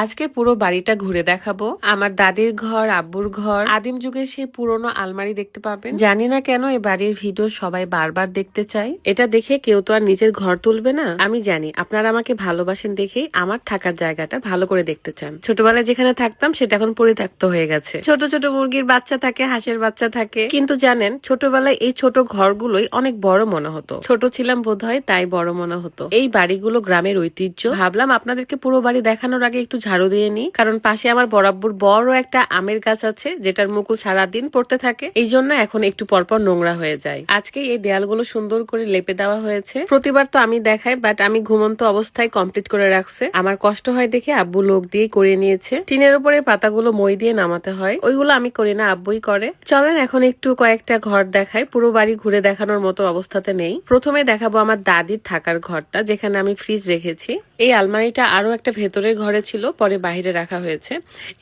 আজকে পুরো বাড়িটা ঘুরে দেখাবো। আমার দাদির ঘর, আব্বুর ঘর, আদিম যুগের সেই পুরনো আলমারি দেখতে পাবেন। জানি না কেন এই বাড়ির ভিডিও সবাই বারবার দেখতে চায়। এটা দেখে কেউ তো আর নিজের ঘর তুলবে না। আমি জানি আপনারা আমাকে ভালোবাসেন দেখেই আমার থাকার জায়গাটা ভালো করে দেখতে চান। ছোটবেলায় যেখানে থাকতাম সেটা এখন পরিত্যক্ত হয়ে গেছে। ছোট ছোট মুরগির বাচ্চা থাকে, হাঁসের বাচ্চা থাকে, কিন্তু জানেন ছোটবেলায় এই ছোট ঘরগুলোই অনেক বড় মনে হতো। ছোট ছিলাম বোধহয়, তাই বড় মনে হতো। এই বাড়িগুলো গ্রামের ঐতিহ্য। ভাবলাম আপনাদেরকে পুরো বাড়ি দেখানোর আগে একটু ঝাড়ু দিয়ে নি, কারণ পাশে আমার বরাবর বড় একটা আমের গাছ আছে যেটার মুকুল সারাদিন পড়তে থাকে। এই জন্য এখন একটু পরপর নোংরা হয়ে যায়। আজকে এই দেয়ালগুলো সুন্দর করে লেপে দেওয়া হয়েছে। প্রতিবার তো আমি দেখাই, বাট আমি ঘুমন্ত অবস্থায় কমপ্লিট করে রাখছে। আমার কষ্ট হয় দেখে আব্বু লোক দিয়ে করে নিয়েছে। টিনের উপরে পাতাগুলো মই দিয়ে নামাতে হয়, ওইগুলো আমি করি না, আব্বুই করে। চলেন এখন একটু কয়েকটা ঘর দেখাই। পুরো বাড়ি ঘুরে দেখানোর মতো অবস্থাতে নেই। প্রথমে দেখাবো আমার দাদির থাকার ঘরটা, যেখানে আমি ফ্রিজ রেখেছি। এই আলমারিটা আরো একটা ভেতরের ঘরে ছিল, পরে বাইরে রাখা হয়েছে।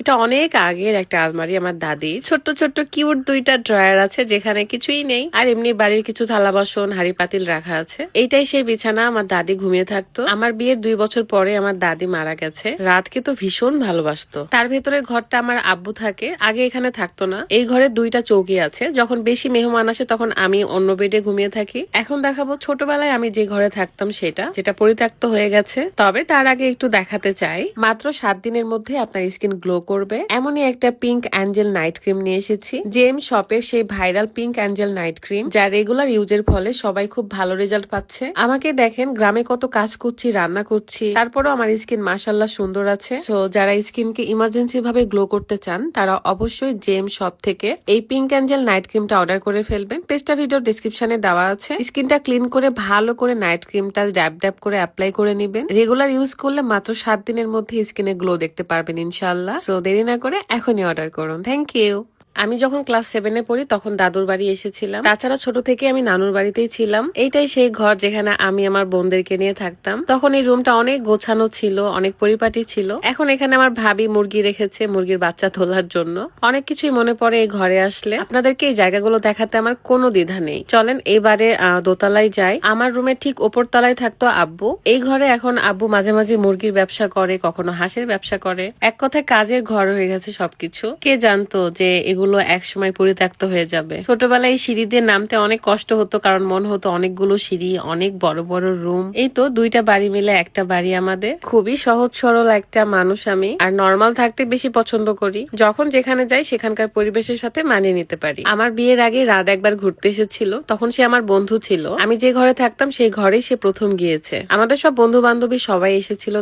এটা অনেক আগের একটা আলমারি আমার দাদির। ছোট্ট ছোট্ট কিউট দুইটা ড্রয়ার আছে যেখানে কিছুই নেই, আর এমনি বাড়ির কিছু থালা বাসন, হাড়ি পাতিল রাখা আছে। এইটাই সেই বিছানা আমার দাদি ঘুমিয়ে থাকতো। আমার বিয়ের 2 বছর পরে আমার দাদি মারা গেছে। রাতকে তো ভীষণ ভালোবাসতো। তার ভেতরের ঘরটা আমার আব্বু থাকে, আগে এখানে থাকতো না। এই ঘরে 2টা চৌকি আছে। যখন বেশি মেহমান আসে তখন আমি অন্য বেডে ঘুমিয়ে থাকি। এখন দেখাবো ছোটবেলায় আমি যে ঘরে থাকতাম সেটা, যেটা পরিত্যক্ত হয়ে গেছে। তবে তার আগে একটু দেখাতে চাই, মাত্র 7 দিনের মধ্যে আপনার স্কিন গ্লো করবে এমনই একটা পিঙ্ক অ্যাঞ্জেল নাইট ক্রিম নিয়ে এসেছি। জেম শপের সেই viral pink Angel night cream, যা রেগুলার ইউজের ফলে সবাই খুব ভালো রেজাল্ট পাচ্ছে। আমাকে দেখেন, গ্রামে কত কাজ করছি, রান্না করছি, তারপরও আমার স্কিন মাশাআল্লাহ সুন্দর আছে। সো যারা স্কিনকে ইমার্জেন্সি ভাবে গ্লো করতে চান তারা অবশ্যই জেম শপ থেকে এই পিঙ্ক অ্যাঞ্জেল নাইট ক্রিমটা অর্ডার করে ফেলবেন। পেজটা ভিডিও ডিসক্রিপশনে দেওয়া আছে। স্কিনটা ক্লিন করে ভালো করে নাইট ক্রিমটা ড্যাব ড্যাব করে অ্যাপ্লাই করে নিবেন। রেগুলার ইউজ করলে মাত্র 7 দিনের মধ্যে স্কিনে গ্লো দেখতে পারবেন ইনশাআল্লাহ। সো দেরি না করে এখনই অর্ডার করুন। Thank you. আমি যখন ক্লাস 7-এ পড়ি তখন দাদুর বাড়ি এসেছিলাম। তাছাড়া ছোট থেকে আমি নানুর বাড়িতেই ছিলাম। এইটাই সেই ঘর যেখানে আমি আমার বোনদেরকে নিয়ে থাকতাম। তখন এই রুমটা অনেক গোছানো ছিল, অনেক পরিপাটি ছিল। এখন এখানে আমার ভাবি মুরগি রেখেছে, মুরগির বাচ্চা তোলার জন্য। অনেক কিছুই মনে পড়ে এই ঘরে আসলে। আপনাদেরকে এই জায়গাগুলো দেখাতে আমার কোনো দ্বিধা নেই। চলেন এবারে দোতলায় যাই। আমার রুমের ঠিক ওপর তলায় থাকতো আব্বু। এই ঘরে এখন আব্বু মাঝে মাঝে মুরগির ব্যবসা করে, কখনো হাঁসের ব্যবসা করে। এক কথায় কাজের ঘর হয়ে গেছে সবকিছু। কে জানতো যে এগুলো একসময় পরিত্যক্ত হয়ে যাবে। ছোটবেলায় সিঁড়ি দিয়ে নামতে অনেক কষ্ট হতো, কারণ মনে হতো অনেকগুলো সিঁড়ি, অনেক বড় বড় রুম। এই তো 2টা বাড়ি মিলে একটা বাড়ি আমাদের। খুবই সহজ সরল একটা মানুষ আমি, আর নর্মাল থাকতে বেশি পছন্দ করি। যখন যেখানে যাই সেখানকার পরিবেশের সাথে মানিয়ে নিতে পারি। আমার বিয়ের আগে রাত একবার ঘুরতে এসেছিল, তখন সে আমার বন্ধু ছিল। আমি যে ঘরে থাকতাম সেই ঘরেই সে প্রথম গিয়েছে। আমাদের সব বন্ধু বান্ধবী সবাই এসেছিল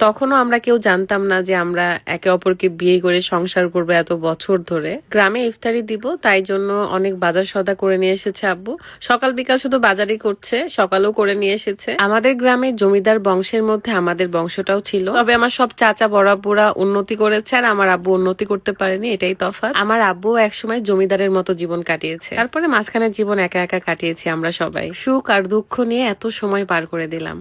তখনও আমরা কেউ জানতাম না যে আমরা একে অপরকে বিয়ে করে সংসার করবো এত বছর ধরে। গ্রামে ইফতারি দিব, তাই জন্য অনেক বাজার সদা করে নিয়ে এসেছে আব্বু। সকাল বিকাল শুধু বাজারই করছে, সকালেও করে নিয়ে এসেছে। আমাদের গ্রামে জমিদার বংশের মধ্যে আমাদের বংশটাও ছিল, তবে আমার সব চাচা বড়াবুরা উন্নতি করেছে আর আমার আব্বু উন্নতি করতে পারেনি, এটাই তফাৎ। আমার আব্বু একসময় জমিদারের মতো জীবন কাটিয়েছে, তারপরে মাঝখানের জীবন একা একা কাটিয়েছি আমরা সবাই। সুখ আর দুঃখ নিয়ে এত সময় পার করে দিলাম।